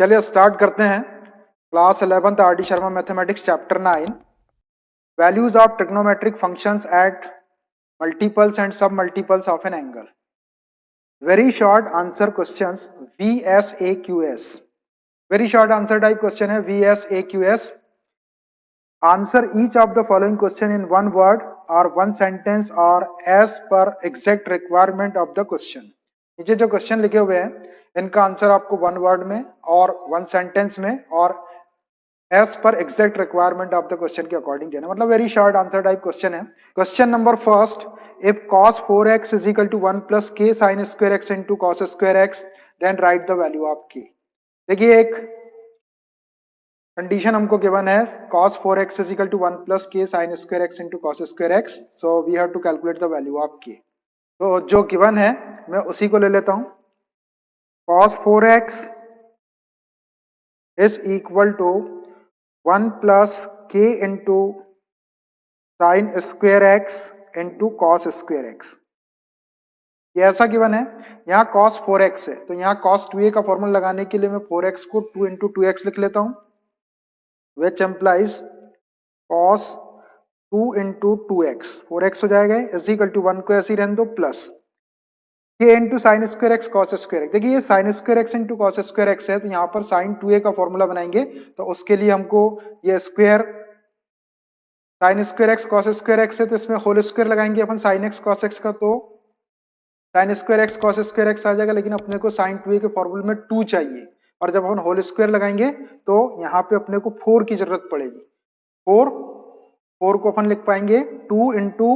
चलिए स्टार्ट करते हैं। Class 11th R D Sharma mathematics chapter 9 values of trigonometric functions at multiples and sub multiples of an angle. Very short answer questions VSAQS। Very short answer type question है VSAQS। Answer each of the following question in one word or one sentence or as per exact requirement of the question. नीचे जो question लिखे हुए हैं इनका answer आपको one word में और वन सेंटेंस में or as per exact requirement of the question के अकॉर्डिंग देना, मतलब very short answer type question है। Question number first, if cos 4x is equal to 1 plus k sin square x into cos square x then write the value of k। देखिए एक condition हमको given है cos 4x is equal to 1 plus k sin square x into cos square x, so we have to calculate the value of k। तो जो given है मैं उसी को ले लेता हूं। cos 4x is equal to 1 plus k into sin square x into cos square x। ये ऐसा गिवन है, यहाँ cos 4x है तो यहाँ cos 2a का फॉर्मूला लगाने के लिए मैं 4x को 2 into 2x लिख लेता हूं, which implies cos 2 into 2x 4x हो जाएगा इज इक्वल टू 1 को ऐसे ही रहने दो plus k into sine square x cos square x. देखिए ये sine square x into cos square x है तो यहाँ पर साइन 2a का फॉर्मूला बनाएंगे तो उसके लिए हमको ये square sine square x cos square x है तो इसमें होल स्क्वायर लगाएंगे अपन साइन एक्स कॉस एक्स का, तो sine square x cos square x आ जाएगा, लेकिन अपने को साइन 2a के फॉर्मूले में 2 चाहिए और जब अपन होल स्क्वायर लगाएंगे तो यहाँ पे अपने को 4 की जरूरत पड़ेगी। 4 को अपन लिख पाएंगे 2 into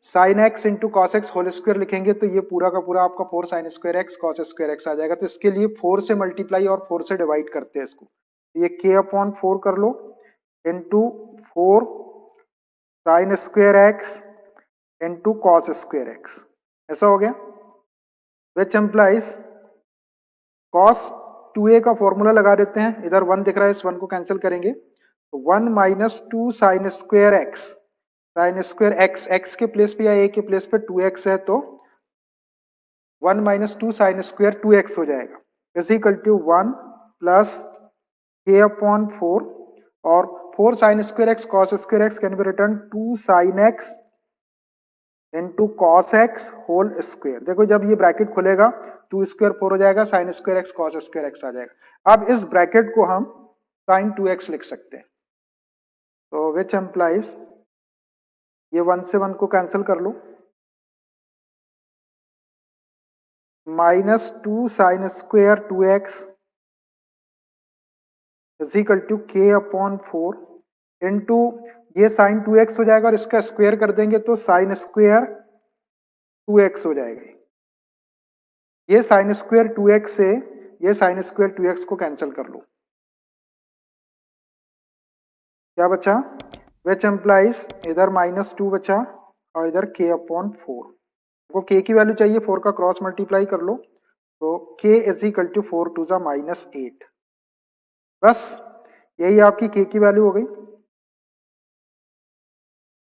sine x into cos x whole square लिखेंगे तो ये पूरा का पूरा आपका 4 sine square x cos square x आ जाएगा। तो इसके लिए 4 से मल्टीप्लाई और 4 से डिवाइड करते हैं इसको, ये k/4 कर लो into 4 sine square x into cos square x, ऐसा हो गया। विच एम्प्लाइज cos 2a का फॉर्मूला लगा देते हैं, इधर 1 दिख रहा है इस 1 को कैंसिल करेंगे तो 1 minus 2 sine square x x के प्लेस पे या a के प्लेस पे 2x है तो 1 माइनस 2 साइन स्क्वायर 2x हो जाएगा is equal to 1 plus k/4 और 4 sine square x cos square x can be written 2 sine x into cos x whole square. देखो जब ये ब्रैकेट खुलेगा 2 स्क्वायर 4 हो जाएगा, sine square x cos square x आ जाएगा। अब इस ब्रैकेट को हम साइन 2x लिख सकते हैं, तो विच एम्प्लाइज ये 1 से 1 को कैंसिल कर लो, minus 2 sine square 2x is equal to k/4 into ये साइन 2x हो जाएगा और इसका स्क्वायर कर देंगे तो साइन स्क्वायर 2x हो जाएगा। ये साइन स्क्वायर 2x से ये साइन स्क्वायर 2x को कैंसिल कर लो, क्या बचा, विच एम्प्लाइज इधर माइनस 2 बचा और इधर k/4। को k की वैल्यू चाहिए, 4 का क्रॉस मल्टीप्लाई कर लो तो k is equal to 4 to ज़ा -8। बस यही आपकी k की वैल्यू हो गई।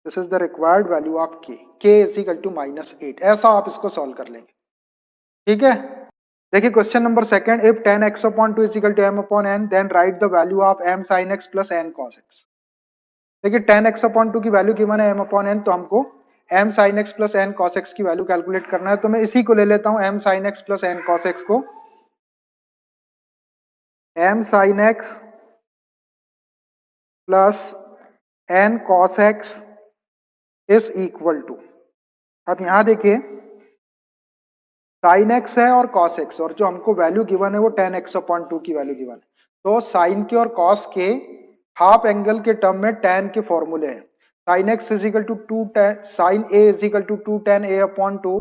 This is the required value of k is equal to -8। ऐसा आप इसको सॉल्व कर लेंगे, ठीक है। देखिए question number second, if tan x/2 is equal to m/n then write the value of m sin x plus n cos x। देखिए tan x/2 की वैल्यू गिवन है m/n, तो हमको m sin x plus n cos x की value calculate करना है। तो मैं इसी को ले लेता हूं m sin x plus n cos x को, m sin x plus n cos x is equal to, अब यहां देखिए साइन एक्स है और कॉस एक्स और जो हमको वैल्यू गिवन है वो tan x/2 की वैल्यू गिवन है। तो साइन के और कॉस के हाफ एंगल के टर्म में tan के फॉर्मूले हैं। Sine x is equal to 2 sine a is equal to 2 tan a/2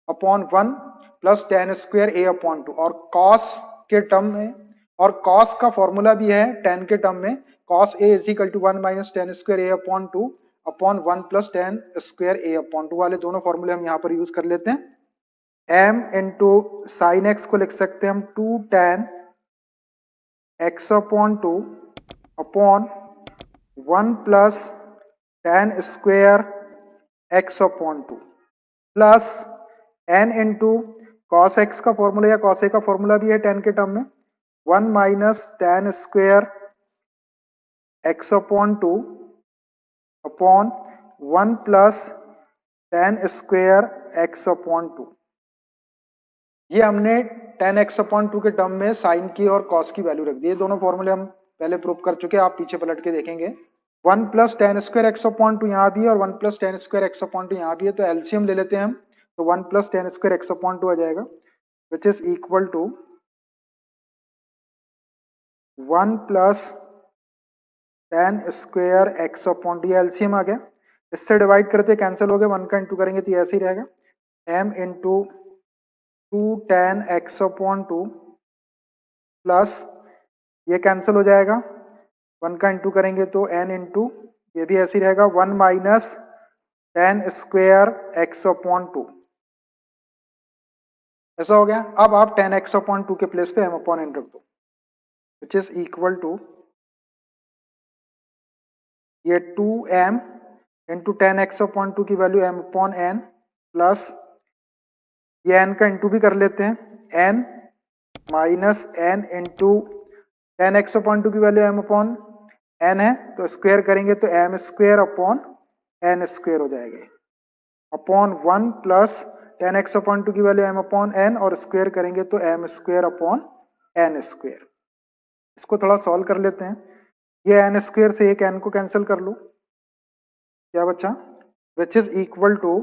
upon 1 plus tan square a/2 और कॉस के टर्म में, और कॉस का फॉर्मूला भी है tan के टर्म में, cos a is equal to 1 minus tan square a/2 upon 1 plus tan square a/2 वाले दोनों फॉर्मूले हम यहाँ पर यूज कर लेते हैं। m इंटू साइन एक्स को लिख सकते हैं हम 2 tan x/2 upon 1 plus tan square x/2 plus n into cos x का फॉर्मूला या कॉस ए का फॉर्मूला भी है tan के टर्म में 1 minus tan square x upon two upon 1 plus ten square x upon to. ये हमने ten x upon two के टर्म में साइन की और कॉस की वैल्यू रख दी। ये दोनों फॉर्मूले हम पहले प्रूव कर चुके हैं, आप पीछे पलट के देखेंगे। 1 plus tan square x upon to यहाँ भी है और 1 plus tan square x upon to यहाँ भी है, तो एलसीएम ले लेते हैं हम। तो 1 plus tan square x upon two आ जाएगा, which is equal to 1 plus tan square x upon two. LCM आ गया, इससे डिवाइड करते कैंसिल हो गया, 1 का इंटू करेंगे तो ऐसे ही रहेगा, m into two ten x upon two plus ये कैंसिल हो जाएगा, 1 का इंटू करेंगे तो n इंटू ये भी ऐसे ही रहेगा, 1 minus tan square x upon two. ऐसा हो गया। अब आप टेन एक्स अपॉन टू के प्लेस पे m अपॉन n रख दो, विच इज इक्वल टू ये 2m into tan x upon two की value m upon n plus ये n का इंटू भी कर लेते हैं, n minus n into tan x upon two की वैल्यू m अपॉन n है, तो स्क्वायर करेंगे तो m square upon n square हो जाएगा, upon 1 plus ten x upon two की वैल्यू m अपॉन n और स्क्वायर करेंगे तो m square upon n square. इसको थोड़ा सॉल्व कर लेते हैं, ये n स्क्वायर से एक n को कैंसिल कर लो, क्या बचा, which is equal to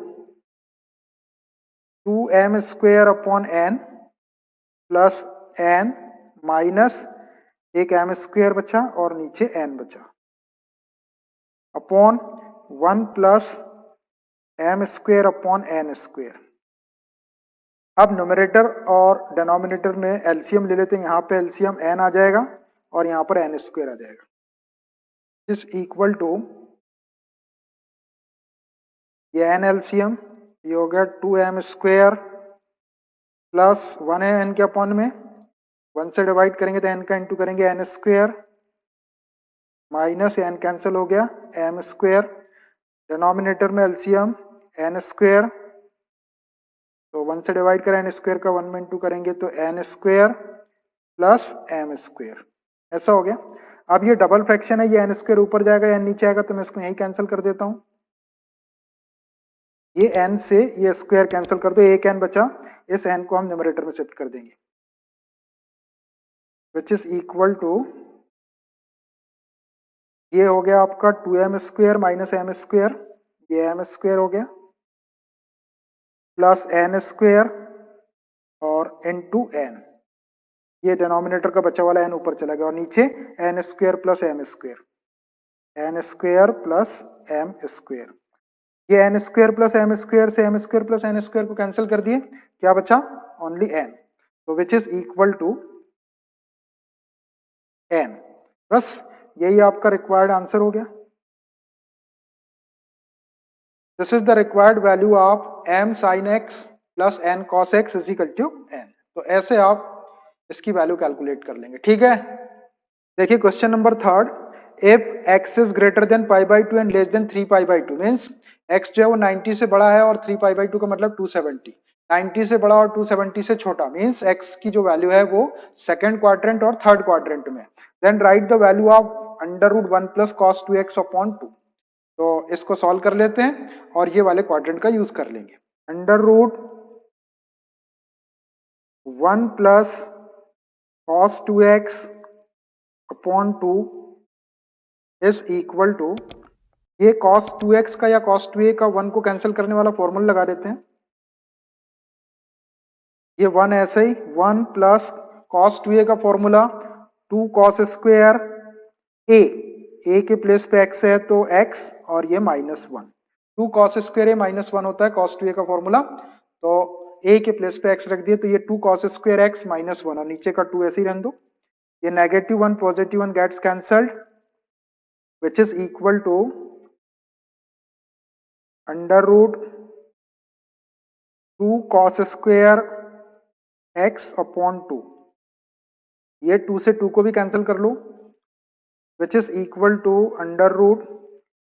2m square upon n plus n minus एक m स्क्वायर बचा और नीचे n बचा, upon 1 plus m square upon n square. अब न्यूमरेटर और डिनोमिनेटर में एलसीएम ले लेते हैं, यहाँ पे एलसीएम n आ जाएगा और यहाँ पर n स्क्वायर आ जाएगा, इज इक्वल टू ये n एलसीएम, ये हो गया 2m स्क्वायर प्लस 1 है n के अपॉन में, 1 से डिवाइड करेंगे तो n का इंटू करेंगे n square minus n cancel हो गया m स्क्वायर, डिनोमिनेटर में एलसीएम n स्क्वायर, तो 1 से डिवाइड करें n स्क्वायर का 1 में इंटू करेंगे तो n square plus m square. ऐसा हो गया। अब ये डबल फ्रैक्शन है, ये n स्क्वायर ऊपर जाएगा या नीचे आएगा, तो मैं इसको यही कैंसिल कर देता हूं, ये n से ये स्क्वायर कैंसिल कर दो, एक n बचा, इस n को हम न्यूमरेटर में शिफ्ट कर देंगे, विच इज इक्वल टू ये हो गया आपका 2m square minus m square, ये m स्क्वायर हो गया प्लस n स्क्वायर और इनटू n, ये डिनोमिनेटर का बचा वाला n ऊपर चला गया और नीचे n square plus m square, n square plus m square, ये n square plus m square से m square plus n square को कैंसिल कर दिए, क्या बचा, ओनली n, तो which is equal to n। बस यही आपका रिक्वायर्ड आंसर हो गया। This is the required value of m sin x plus n cos x is equal to n। तो ऐसे आप इसकी वैल्यू कैलकुलेट कर लेंगे, ठीक है। देखिए question number third, if x is greater than pi by two and less than 3 pi by to, means x जो है वो 90 से बड़ा है और 3 पाई बाई टू का मतलब 270, 90 से बड़ा और 270 से छोटा, मीन्स x की जो वैल्यू है वो सेकंड क्वाड्रेंट और थर्ड क्वाड्रेंट में, then write the value of under root 1 plus cos 2x upon 2। तो इसको सॉल्व कर लेते हैं और ये वाले क्वाड्रेंट का यूज कर लेंगे, under root 1 plus cos 2x upon 2 is equal to, ये cos 2x का या cos 2a का 1 को कैंसिल करने वाला फॉर्मूला लगा देते हैं, ये 1 ऐसे ही 1 प्लस cos 2a का फॉर्मूला 2 cos स्क्वायर a के प्लेस पे x है तो x और ये -1, 2 cos स्क्वायर a -1 होता है cos 2a का फॉर्मूला, तो a के प्लेस पे x रख दिए तो ये 2 cos स्क्वायर x -1 और नीचे का 2 ऐसे ही रहने दो, ये -1 +1 gets cancelled, which is equal to under root 2 cos square x upon 2, ये 2 से 2 को भी कैंसिल कर लो, which is equal to under root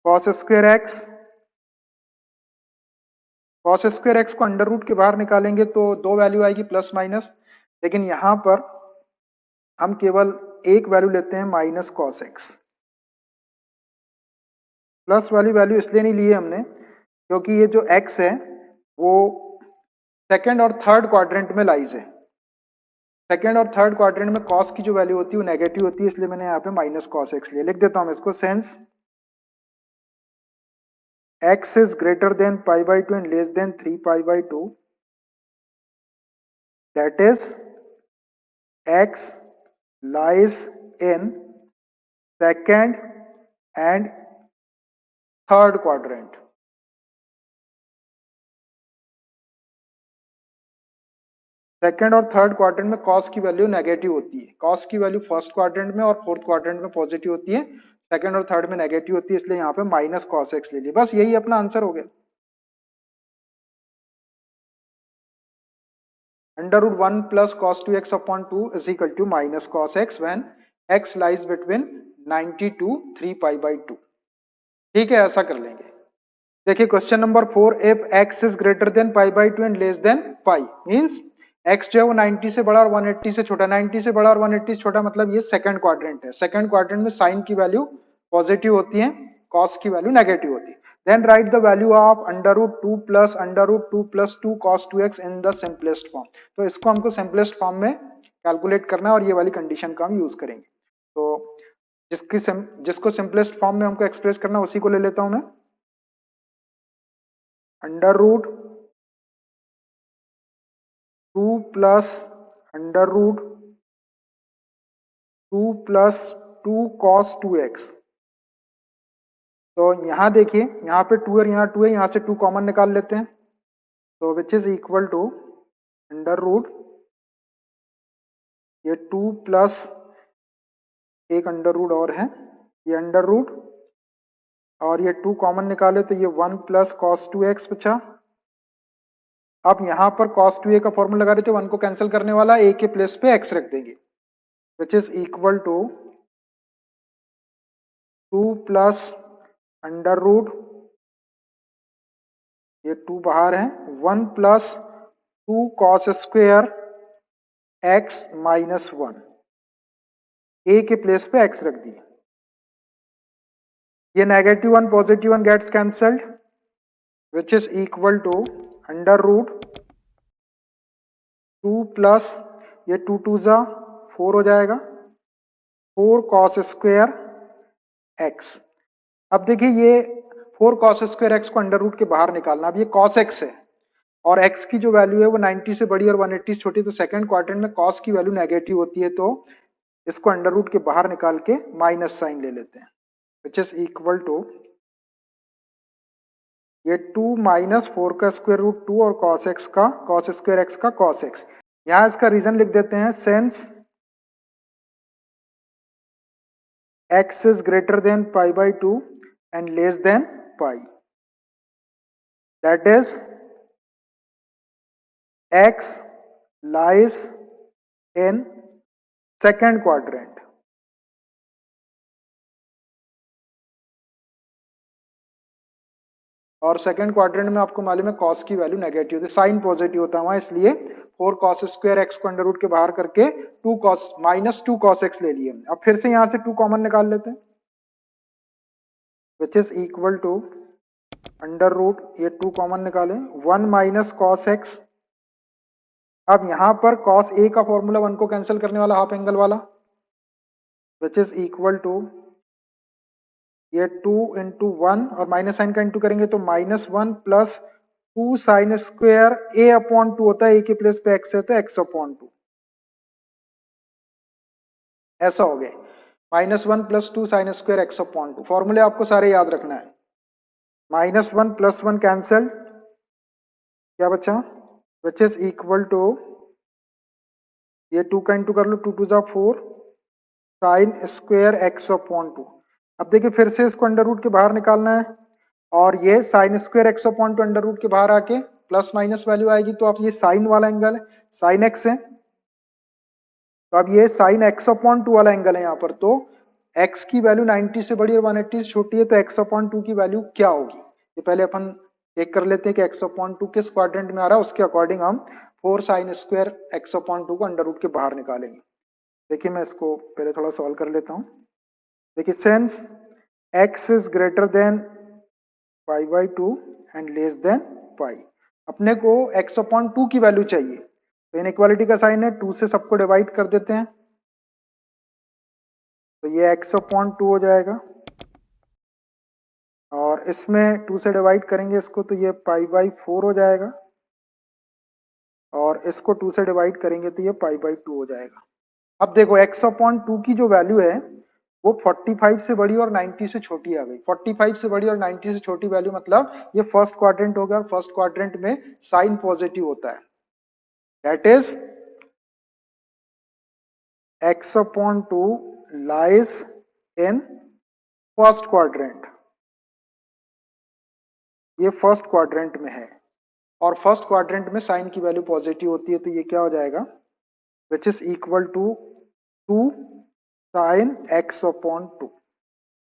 cos square x, cos square x को अंडर रूट के बाहर निकालेंगे तो दो वैल्यू आएगी प्लस माइनस, लेकिन यहां पर हम केवल एक वैल्यू लेते हैं माइनस कॉस एक्स। प्लस वाली वैल्यू इसलिए नहीं ली है हमने क्योंकि ये जो एक्स है वो सेकेंड और थर्ड क्वाड्रेंट में लाइज है। सेकेंड और थर्ड क्वाड्रेंट में कॉस की जो वैल्यू होती है वो नेगेटिव होती है, इसलिए मैंने यहाँ पे माइनस कॉस एक्स लिया। लिख देता हूं इसको, sense x is greater than pi by 2 and less than 3 pi by 2, that is x lies in second and third quadrant। Second और थर्ड क्वाड्रेंट में कॉस की वैल्यू नेगेटिव होती है। कॉस की वैल्यू फर्स्ट क्वाड्रेंट में और fourth quadrant में positive होती है, सेकेंड और थर्ड में नेगेटिव होती है, इसलिए यहाँ पे माइनस कॉस एक्स ले लिया। बस यही अपना आंसर हो गया। Under root 1 plus cos 2x upon 2 is equal to minus cos x when x lies between 90 to 3 pi by 2। ठीक है, ऐसा कर लेंगे। देखिए question number 4, if x is greater than pi by 2 and less than pi, means x जो है वो 90 से बड़ा और 180 से छोटा। 90 से बड़ा और 180 से छोटा मतलब ये सेकंड क्वाड्रेंट है। सेकंड क्वाड्रेंट में साइन की वैल्यू पॉजिटिव होती है, कॉस की वैल्यू नेगेटिव होती है। Then write the value of under root 2 plus under root 2 plus 2 cos 2x in the simplest form. तो इसको हमको सिंपलेस्ट फॉर्म में कैलकुलेट करना है और ये वाली कंडीशन का हम यूज करेंगे। तो जिसको सिंपलेस्ट फॉर्म में हमको एक्सप्रेस करना है उसी को ले लेता हूं मैं। Under root 2 plus under root 2 plus 2 cos 2x। तो यहां देखिए, यहाँ पे 2 और यहाँ 2 है, यहाँ से 2 कॉमन निकाल लेते हैं। तो which is equal to under root ये 2 प्लस एक अंडर रूट और है, ये अंडर रूट और ये 2 कॉमन निकाले तो ये 1 प्लस कॉस 2x बचा। अब यहां पर cos 2a का फॉर्मूला लगा देते, 1 को कैंसिल करने वाला, a के प्लेस पे x रख देंगे, which is equal to 2 plus under root ये 2 बाहर है, 1 plus 2 cos square x minus 1, a के प्लेस पे x रख दिए। ये negative 1 positive 1 gets cancelled, which is equal to under root 2 plus ये 2 2 जा 4 हो जाएगा, 4 कॉस स्क्वेयर x। अब देखिए ये 4 कॉस स्क्वेयर x को अंडर रूट के बाहर निकालना। अब ये कॉस x है और x की जो वैल्यू है वो 90 से बड़ी और 180 से छोटी, तो सेकंड क्वाड्रेंट में कॉस की वैल्यू नेगेटिव होती है, तो इसको अंडर रूट के बाहर निकाल के माइनस साइन ले लेते हैं, विच इज इक्वल टू ये 2 माइनस 4 का स्क्वायर रूट 2 और कॉस एक्स का कॉस स्क्वायर एक्स का कॉस एक्स। यहां इसका रीजन लिख देते हैं, sense x is greater than pi by 2 and less than pi, that is x lies in second quadrant। और सेकंड क्वाड्रेंट में आपको मालूम है कॉस की वैल्यू नेगेटिव होती है, साइन पॉजिटिव होता है वहां, इसलिए 4 कॉस स्क्वायर एक्स को अंडर रूट के बाहर करके 2 कॉस माइनस 2 कॉस एक्स ले लिए। अब फिर से यहां से 2 कॉमन निकाल लेते हैं, which is equal to under root ये 2 कॉमन निकालें, 1 माइनस कॉस एक्स। अब यहां पर कॉस ए का फॉर्मूला 1 को कैंसिल करने वाला, हाफ एंगल वाला, विच इज इक्वल टू ये 2 इंटू 1 और माइनस साइन का इंटू करेंगे तो माइनस 1 प्लस 2 साइन स्क्वायर ए अपॉन 2 होता है, ए के प्लेस पे एक्स है तो एक्स अपॉन 2, ऐसा हो गया। Minus 1 plus 2 sine square x upon 2, फॉर्मूले आपको सारे याद रखना है। माइनस 1 प्लस 1 कैंसल, क्या बचा, विच इज इक्वल टू ये 2 का इंटू कर लो, 2 2 जा 4 साइन स्क्वायर एक्स अपॉन 2। अब देखिए फिर से इसको अंडर रूट के बाहर निकालना है और ये sine square x upon 2 under root के बाहर आके प्लस माइनस वैल्यू आएगी, तो आप ये साइन वाला एंगल है, साइन एक्स है, तो अब ये साइन एक्स अपॉन 2 वाला एंगल है यहाँ पर, तो x की वैल्यू 90 से बड़ी और 180 से छोटी है, तो x अपॉन 2 की वैल्यू क्या होगी, ये पहले अपन चेक कर लेते हैं कि x अपॉन 2 किस क्वाड्रेंट में आ रहा है, उसके अकॉर्डिंग हम 4 साइन स्क्वायर एक्स अपॉन 2 को अंडर रूट के बाहर निकालेंगे। देखिए मैं इसको पहले थोड़ा सॉल्व कर लेता हूँ। देखिए since x is greater than pi by two and less than pi, अपने को x अपॉन टू की वैल्यू चाहिए, तो इनइक्वालिटी का साइन है, टू से सबको डिवाइड कर देते हैं, तो ये x अपॉन टू हो जाएगा, और इसमें टू से डिवाइड करेंगे इसको तो ये पाई बाई फोर हो जाएगा, और इसको टू से डिवाइड करेंगे तो ये पाई बाई टू हो जाएगा। अब देखो x अपॉन टू की जो वैल्यू है वो 45 से बड़ी और 90 से छोटी आ गई। 45 से बड़ी और 90 से छोटी वैल्यू मतलब ये फर्स्ट क्वाड्रेंट हो गया, और फर्स्ट क्वाड्रेंट में साइन पॉजिटिव होता है, that is x upon two lies in first quadrant, ये फर्स्ट क्वाड्रेंट में है, और फर्स्ट क्वाड्रेंट में साइन की वैल्यू पॉजिटिव होती है, तो ये क्या हो जाएगा, which is equal to 2 sine x upon two,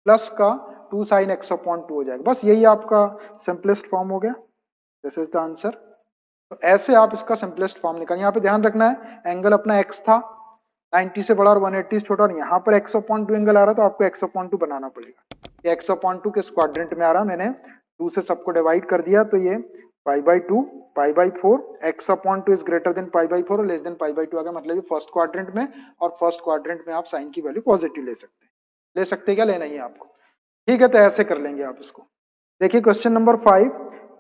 plus का 2 साइन x अपॉन टू हो जाएगा। बस यही आपका सिंपलेस्ट फॉर्म हो गया, दिस इज द आंसर। तो ऐसे आप इसका सिंपलेस्ट फॉर्म निकालें। यहाँ पे ध्यान रखना है एंगल अपना x था, 90 से बड़ा और 180 से छोटा, और यहाँ पर x अपॉन टू एंगल आ रहा है, तो आपको x अपॉन टू बनाना पड़ेगा। ये x अपॉन टू किस क्वाड्रेंट में आ रहा, मैंने 2 से सबको डिवाइड कर दिया, तो ये pi by two pi by four, x upon two is greater than pi by four और less than pi by two आ गया, मतलब ये फर्स्ट क्वाड्रेंट में, और फर्स्ट क्वाड्रेंट में आप साइन की वैल्यू पॉजिटिव ले सकते हैं, क्या लेना ही है आपको। ठीक है, तो ऐसे कर लेंगे आप इसको। देखिए question number 5,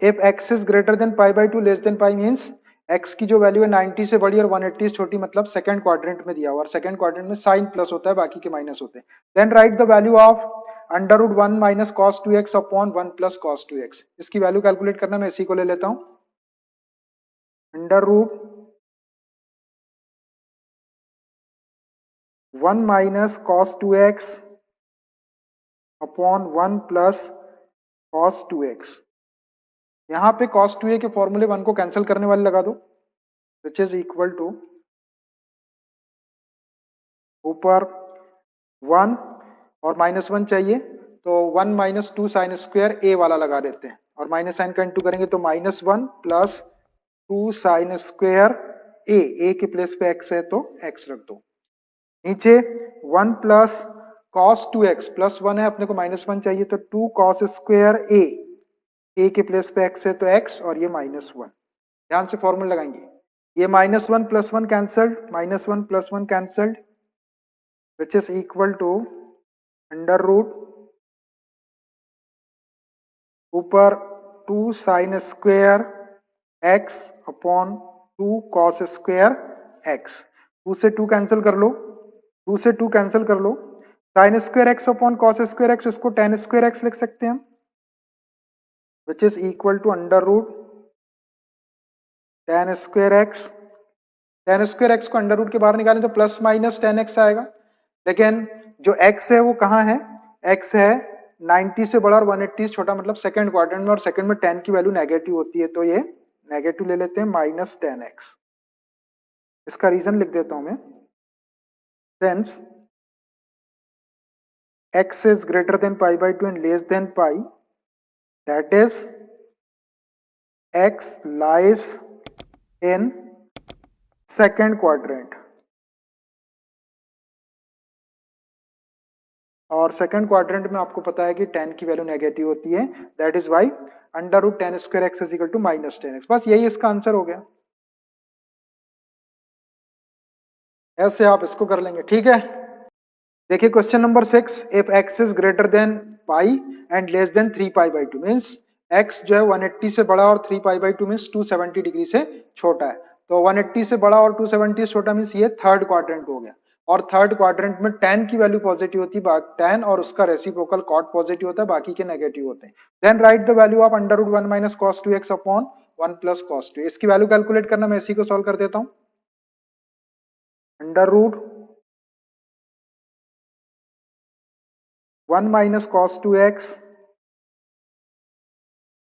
if x is greater than pi by to less than pi means x की जो वैल्यू है 90 से बड़ी और 180 से छोटी, मतलब सेकंड क्वाड्रेंट में दिया हुआ, और सेकंड क्वाड्रेंट में साइन प्लस होता है, बाकी के माइनस होते हैं। Then write the value of under root one minus cos two x upon one plus cos two x. इसकी वैल्यू कैलकुलेट करना, मैं इसी को ले लेता हूं, under root one minus cos two x upon one plus cos two x. यहां पे cos 2a के फॉर्मूले वन को कैंसिल करने वाले लगा दो, विच इज इक्वल टू ऊपर वन और माइनस वन चाहिए, तो one minus two sine square A वाला लगा देते हैं, और माइनस साइन का इंटू करेंगे तो minus one plus two sine square A के प्लेस पे x है तो x रख दो, नीचे one plus cos two x plus one है, अपने को माइनस वन चाहिए, तो टू कॉस स्क्वायर ए के प्लेस पे x है तो x, और ये माइनस वन, ध्यान से फॉर्मूला लगाएंगे, ये minus one plus one cancelled, minus one plus one cancelled, which is equal to under root ऊपर two sine square x upon two cos square x, two से टू कैंसिल कर लो, two से two cancel कर लो, sine square x upon cos square x, इसको tan square x लिख सकते हैं हम, which is equal to under root ten square x, tan square x को अंडर रूट के बाहर निकालें तो प्लस माइनस टेन एक्स आएगा, लेकिन जो x है वो कहाँ है, x है 90 से बड़ा और 180 से छोटा, मतलब सेकंड क्वाड्रेंट में, और सेकंड में 10 की वैल्यू नेगेटिव होती है, तो ये नेगेटिव ले लेते हैं, माइनस टेन एक्स। इसका रीजन लिख देता हूं मैं, since x is greater than pi by two and less than pi, that is x lies in second quadrant, और सेकंड क्वाड्रेंट में आपको पता है कि 10 की वैल्यू नेगेटिव होती है, that is y under root ten square x is equal to minus ten x. बस यही इसका आंसर हो गया, ऐसे आप इसको कर लेंगे। ठीक है, देखिए question number 6, if x is greater than pi and less than 3 pi by two means x जो है 180 से बड़ा और 3 pi by two means 270 degree से छोटा है, तो 180 से बड़ा और 270 से छोटा मीन्स ये थर्ड क्वाड्रेंट हो गया, और थर्ड क्वाड्रेंट में 10 की वैल्यू पॉजिटिव होती है, 10 और उसका रेसिप्रोकल कॉट पॉजिटिव होता है, बाकी के नेगेटिव होते हैं। Then write the value of under root one minus cos two x upon one plus cos two, इसकी वैल्यू कैलकुलेट करना, मैं इसी को सॉल्व कर देता हूं, under root one minus cos two x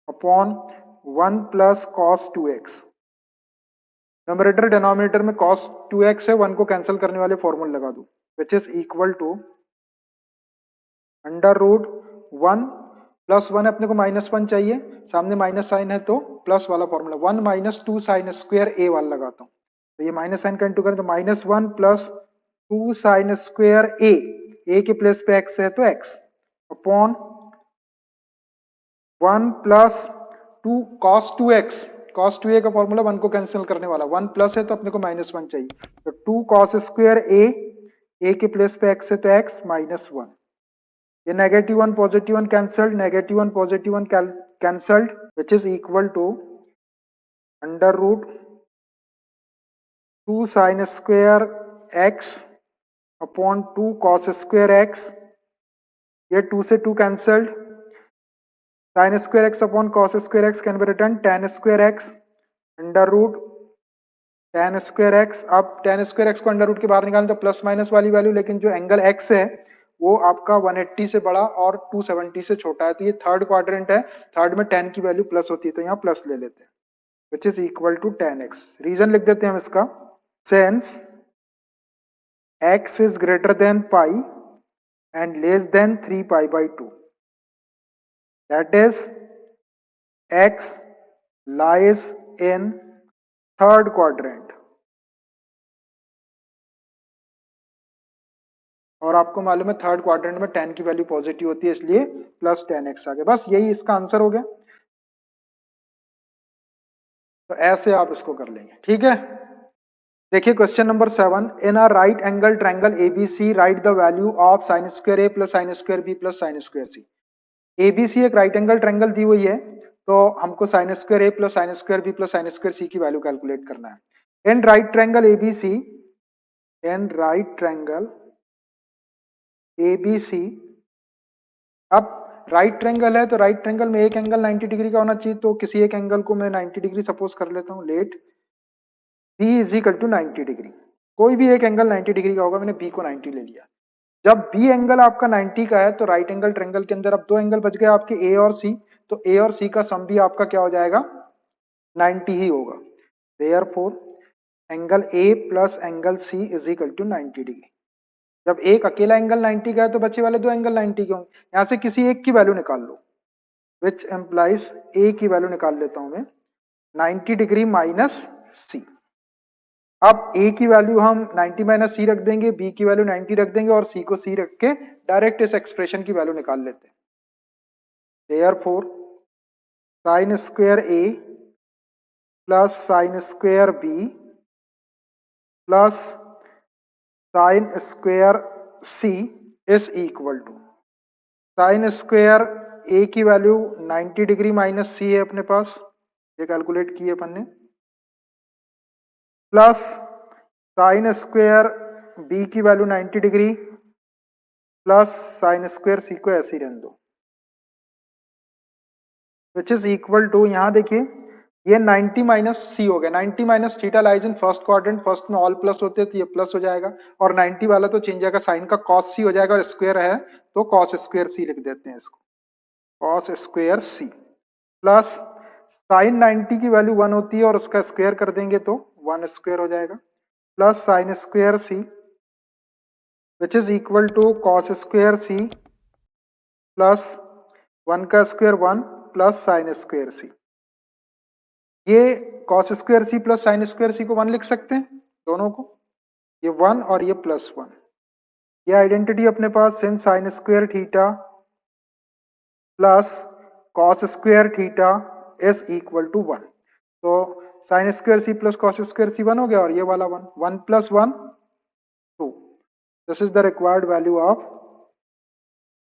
upon one plus cos two x, numerator denominator में cos 2x है, वन को कैंसिल करने वाले फॉर्मूला लगा दो, which is equal to under root one plus one, अपने को माइनस वन चाहिए, सामने माइनस साइन है तो प्लस वाला formula, one minus two sine square A वाला लगाता हूँ, तो ये माइनस साइन का इंटू करें तो minus one plus 2 sine square A के प्लेस पे एक्स है तो x upon 1 plus 2 cos 2x, cos 2a का फॉर्मूला 1 को कैंसिल करने वाला, 1 प्लस है तो अपने को -1 चाहिए, तो 2 कॉस स्क्वायर ए के प्लेस पे x है तो x -1, ये -1 +1 cancelled, -1 +1 cancelled, which is equal to under root 2 sine square x upon 2 cos square x, ये 2 से 2 cancelled, sin square x upon cos square x can be written tan square x under root tan square x। अब tan square x को under root के बाहर निकालें तो plus minus वाली value, लेकिन जो एंगल x है वो आपका 180 से बड़ा और 270 से छोटा है, तो ये थर्ड क्वाड्रेंट है, थर्ड में tan की वैल्यू प्लस होती है, तो यहाँ प्लस ले लेते हैं, which is equal to tan x। Reason लिख देते हैं हम इसका, since x is greater than pi and less than 3 pi by 2, that is x lies in third quadrant, और आपको मालूम है थर्ड क्वाड्रेंट में tan की वैल्यू पॉजिटिव होती है, इसलिए प्लस tan x आ गया, बस यही इसका आंसर हो गया। तो ऐसे आप इसको कर लेंगे, ठीक है। देखिए question number 7, in a right angle triangle ABC write the value of sine square A plus sine square B plus sine square C. ABC एक राइट एंगल ट्रायंगल दी हुई है, तो हमको sine square A plus sine square B plus sine square C की value calculate करना है। In right triangle ABC, in right triangle ABC, अब राइट ट्रायंगल है तो राइट ट्रायंगल में एक एंगल 90 डिग्री का होना चाहिए, तो किसी एक एंगल को मैं 90 डिग्री सपोज कर लेता हूं, let B is equal to 90 degree, कोई भी एक एंगल 90 डिग्री का होगा, मैंने बी को 90 ले लिया। जब बी एंगल आपका 90 का है तो राइट एंगल ट्रायंगल के अंदर अब दो एंगल बच गए आपके ए और सी, तो ए और सी का सम भी आपका क्या हो जाएगा, 90 ही होगा। Therefore angle A plus angle C is equal to 90 degree. जब एक अकेला एंगल 90 का है तो बचे वाले दो एंगल 90 के होंगे, यहां से किसी एक की वैल्यू निकाल लो, विच एम्प्लाइज ए की वैल्यू निकाल लेता हूं मैं, 90 डिग्री माइनस सी। अब ए की वैल्यू हम 90 माइनस सी रख देंगे, बी की वैल्यू 90 रख देंगे और सी को सी रख के डायरेक्ट इस एक्सप्रेशन की वैल्यू निकाल लेते हैं। Therefore sine square A plus sine square B plus sine square C is equal to, sine square A की वैल्यू 90 डिग्री माइनस सी है अपने पास, ये कैलकुलेट किए अपन ने, प्लस साइन स्क्वायर बी की value 90 degree plus sine square C को ऐसे ही रहने दो, विच इज इक्वल टू, यहां देखिए ये 90 माइनस सी हो गया, 90 minus theta lies in first quadrant, first में ऑल प्लस होते हैं तो ये प्लस हो जाएगा, और 90 वाला तो चेंज जाएगा, साइन का कॉस सी हो जाएगा, और स्क्वायर है तो कॉस स्क्वायर सी लिख देते हैं इसको, cos square C, plus sign 90 की वैल्यू 1 होती है और उसका स्क्वायर कर देंगे तो 1 स्क्वायर हो जाएगा, plus sine square C which is equal to cos square C plus 1 का square 1 plus sine square C. ये cos square C plus sine square C को 1 लिख सकते हैं दोनों को, ये 1 और ये +1, ये आइडेंटिटी अपने पास, since sine square theta plus cos square theta is equal to 1, तो sine square C plus cos square C 1 हो गया, और ये वाला 1, 1 + 1 2, this is the required value of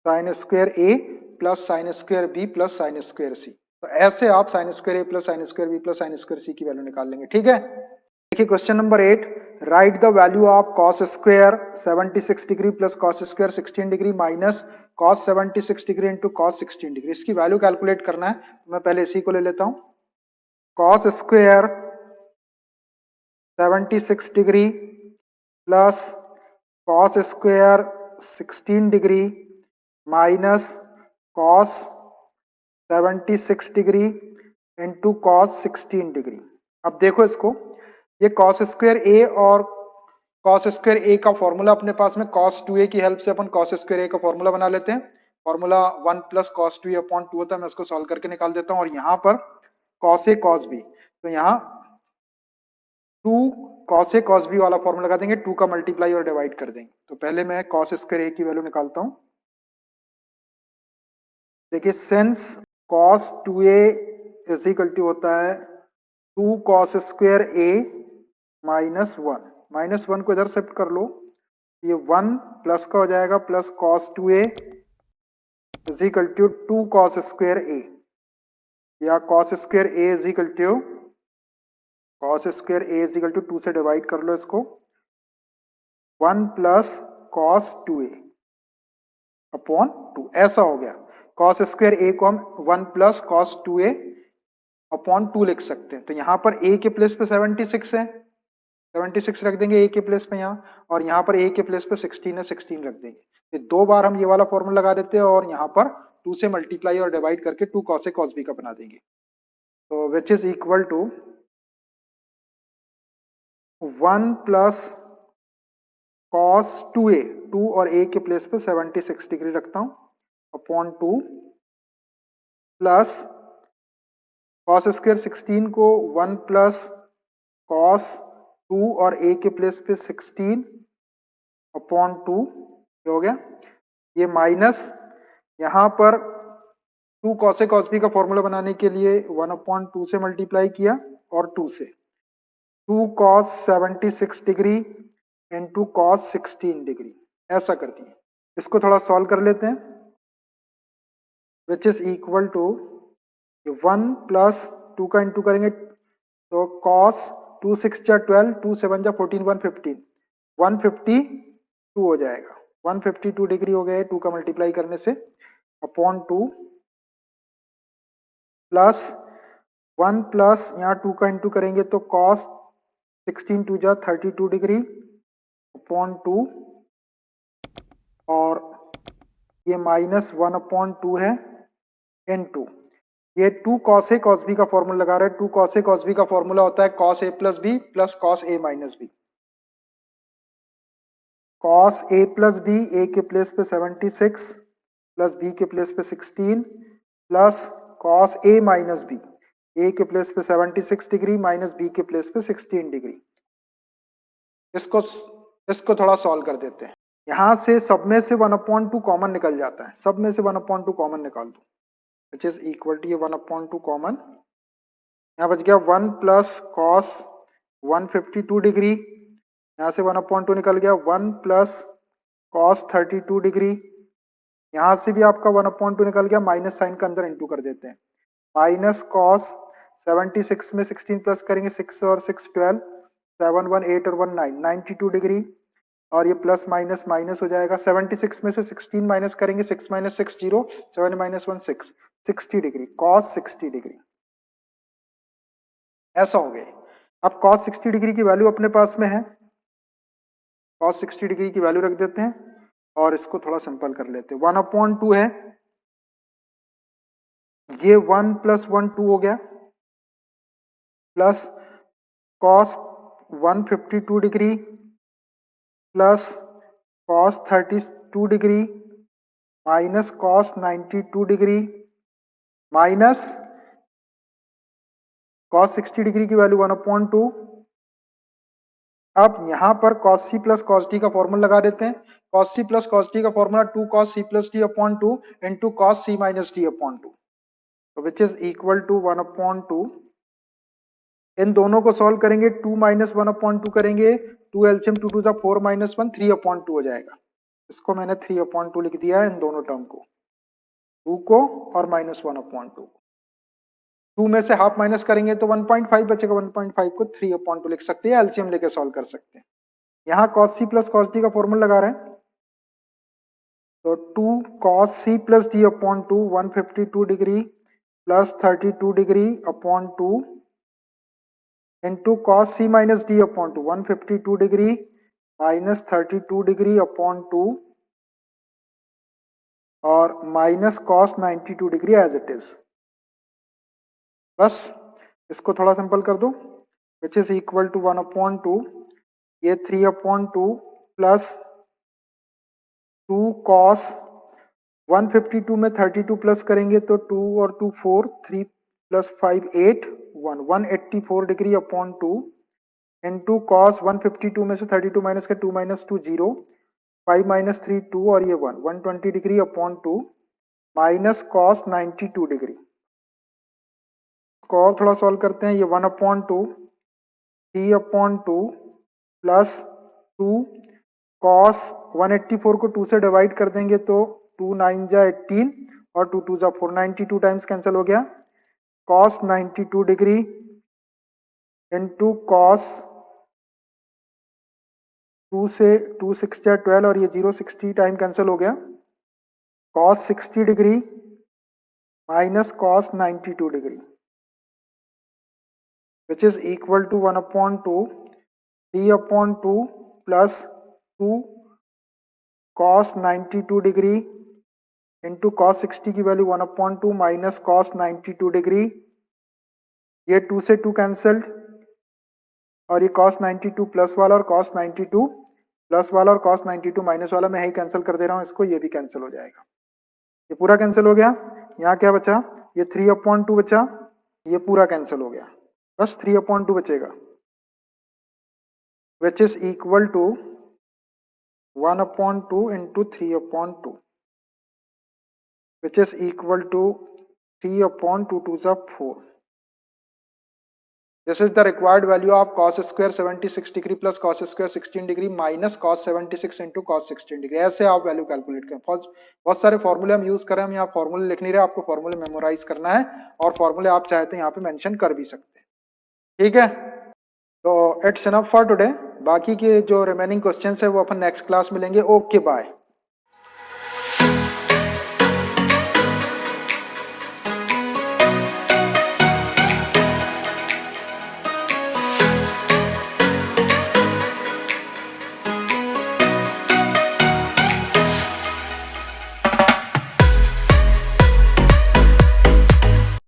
sine square A plus sine square B plus sine square C. तो ऐसे आप sine square A plus sine square B plus sine square C की value निकाल लेंगे, ठीक है। देखिए question number 8, write the value of cos square 76 degree plus cos square 16 degree minus cos 76 degree into cos 16 degree, इसकी value calculate करना है, तो मैं पहले इसी को ले लेता हूं, cos square 76 degree plus cos square 16 degree minus cos 76 degree into cos 16 degree. अब देखो इसको, ये कॉस स्क्वायर ए और कॉस स्क्वायर ए का फॉर्मूला अपने पास में, कॉस 2a की हेल्प से अपन कॉस स्क्वायर ए का फॉर्मूला बना लेते हैं, formula 1 plus cos 2a upon 2 होता है, मैं इसको सॉल्व करके निकाल देता हूं, और यहाँ पर कॉस ए कॉस बी, तो यहाँ 2 कॉस ए कॉस बी वाला फॉर्मूला लगा देंगे, 2 का मल्टीप्लाई और डिवाइड कर देंगे। तो पहले मैं कॉस स्क्वायर ए की वैल्यू निकालता हूं। देखिए since cos 2a is equal to होता है 2 कॉस स्क्वायर ए -1, -1 को इधर शिफ्ट कर लो, ये 1 प्लस का हो जाएगा plus cos 2a is equal to 2 cos square A, या cos square A is equal to cos square A is equal to 2 से डिवाइड कर लो इसको, 1 प्लस कॉस 2a अपॉन 2, ऐसा हो गया। कॉस स्क्वायर ए को हम 1 प्लस कॉस 2a अपॉन 2 लिख सकते हैं। तो यहाँ पर a के प्लेस पे 76 है, 76 रख देंगे a के प्लेस पे यहाँ, और यहाँ पर a के प्लेस पे 16 है, 16 रख देंगे। तो 2 बार हम ये वाला फॉर्मूला लगा देते हैं और यहाँ पर 2 से मल्टीप्लाई और डिवाइड करके 2 कॉस ए कॉस बी का बना देंगे। तो which is equal to 1 plus cos 2a, 2 और a के प्लेस पे 76 डिग्री रखता हूं, अपॉन 2 प्लस कॉस स्क्वायर 16 को 1 प्लस कॉस 2 और a के प्लेस पे 16 अपॉन 2 हो गया। ये माइनस यहां पर 2 कॉस ए कॉस बी का फॉर्मूला बनाने के लिए 1/2 से मल्टीप्लाई किया और 2 से 2 cos 76 degree into cos 16 degree, ऐसा कर दिए। इसको थोड़ा सॉल्व कर लेते हैं, which is equal to 1 plus 2 का इंटू करेंगे तो कॉस 2 6 जा 12, 2 7 जा 14, 115, 152 हो जाएगा, 152 डिग्री हो गया 2 का मल्टीप्लाई करने से, अपॉन 2 प्लस 1 प्लस यहाँ 2 का इंटू करेंगे तो कॉस 16 2 जा 32 डिग्री अपॉन 2, और ये -1/2 है इनटू ये 2 कॉस ए कॉस बी का फॉर्मूला लगा रहे हैं। 2 कॉस ए कॉस बी का फॉर्मूला होता है cos A plus B plus cos A minus B. Cos A plus B, ए के प्लेस पे 76 प्लस बी के प्लेस पे 16 plus cos A minus B, ए के प्लेस पे 76 डिग्री माइनस बी के प्लेस पे 16 डिग्री। इसको थोड़ा सॉल्व कर देते हैं। यहां से सब में से 1/2 कॉमन निकल जाता है, सब में से 1/2 कॉमन निकाल दो, विच इज इक्वल टू ये 1/2 कॉमन, यहाँ बच गया 1 प्लस कॉस 152 डिग्री, यहाँ से 1/2 निकल गया 1 प्लस कॉस 32 डिग्री, यहाँ से भी आपका 1/2 निकल गया, माइनस साइन का अंदर इंटू कर देते हैं, माइनस कॉस 76 में 16 प्लस करेंगे 6 और 6 12, 7 1 8 और 1 9, 92 डिग्री, और ये प्लस माइनस माइनस हो जाएगा, 76 में से 16 माइनस करेंगे 6 - 6 0, 7 - 1 6, 60 डिग्री, कॉस 60 डिग्री, ऐसा हो गया। अब कॉस 60 डिग्री की वैल्यू अपने पास में है, कॉस 60 डिग्री की वैल्यू रख देते हैं और इसको थोड़ा सिंपल कर लेते हैं। 1/2 है, ये 1 + 1 2 हो गया, plus cos 152 degree plus cos 32 degree minus cos 92 degree minus cos 60 degree की वैल्यू 1/2। अब यहां पर cos C plus cos D का फॉर्मूला लगा देते हैं। Cos C plus cos D का formula 2 cos c plus d upon 2 into cos c minus d upon 2, तो विच इज इक्वल टू 1/2। इन दोनों को सॉल्व करेंगे, 2 - 1/2 करेंगे, 2 एलसीएम 2 2 4 - 1 3/2 हो जाएगा। इसको मैंने 3/2 लिख दिया है, इन दोनों टर्म को, 2 को और -1/2। 2 में से हाफ माइनस करेंगे तो 1.5 बचेगा, 1.5 को 3/2 लिख सकते हैं, एलसीएम लेके सॉल्व कर सकते हैं। यहाँ cos c plus cos d का फॉर्मूला लगा रहे हैं, तो 2 cos c plus d upon 2 152 degree plus 32 degree upon 2 into cos c minus d upon 2 152 degree minus 32 degree upon 2 और minus cos 92 degree as it is. बस इसको थोड़ा simple कर दो, विच इज इक्वल टू 1/2, ये 3/2 प्लस 2 cos 152 में 32 plus करेंगे तो 2 और 2 4, 3 + 5 8 1 184 डिग्री अपॉन 2 इंटू कॉस 152 में से 32 माइनस का 2 माइनस 2 0, 5 माइनस 3 2 और ये 1, 120 degree upon 2 minus cos 92 degree. इसको और थोड़ा सॉल्व करते हैं, ये 1 अपॉन 2 3 अपॉन 2 प्लस 2 कॉस 184 को 2 से डिवाइड कर देंगे तो 2 9 जा 18 और 2 2 जा 4, 92 टाइम्स कैंसिल हो गया। कॉस 92 डिग्री इंटू कॉस 2 से 2 6 जा 12 और ये 0 60 टाइम कैंसिल हो गया। Cos 60 degree minus cos 92 degree which is equal to 1 upon 2 3 upon 2 plus 2 cos 92 degree into cos 60 की value 1 upon 2 minus cos 92 degree, ये 2 से 2 कैंसल्ड और ये cos 92 प्लस वाला और cos 92 प्लस वाला और cos 92 माइनस वाला मैं यही कैंसिल कर दे रहा हूँ इसको, ये भी कैंसिल हो जाएगा। ये पूरा कैंसिल हो गया। यहाँ क्या बचा, ये 3 अपॉन 2 बचा, ये पूरा कैंसिल हो गया, बस 3 अपॉन 2 बचेगा which is equal to 1 upon 2 into 3 upon 2 which is equal to 3 upon 2 2 is 4. This is the required value of cos square 76 degree plus cos square 16 degree minus cos 76 into cos 16 degree। ऐसे आप value calculate करें। बहुत सारे फॉर्मूले हम use कर रहे हैं, हम यहाँ फॉर्मूले लिख नहीं रहे, आपको फॉर्मूले मेमोराइज करना है और फॉर्मूले आप चाहे तो यहाँ पे मेंशन कर भी सकते हैं, ठीक है। तो इट्स इनफ फॉर टुडे, बाकी के जो रिमेनिंग क्वेश्चंस है वो अपन नेक्स्ट क्लास में लेंगे। Okay bye.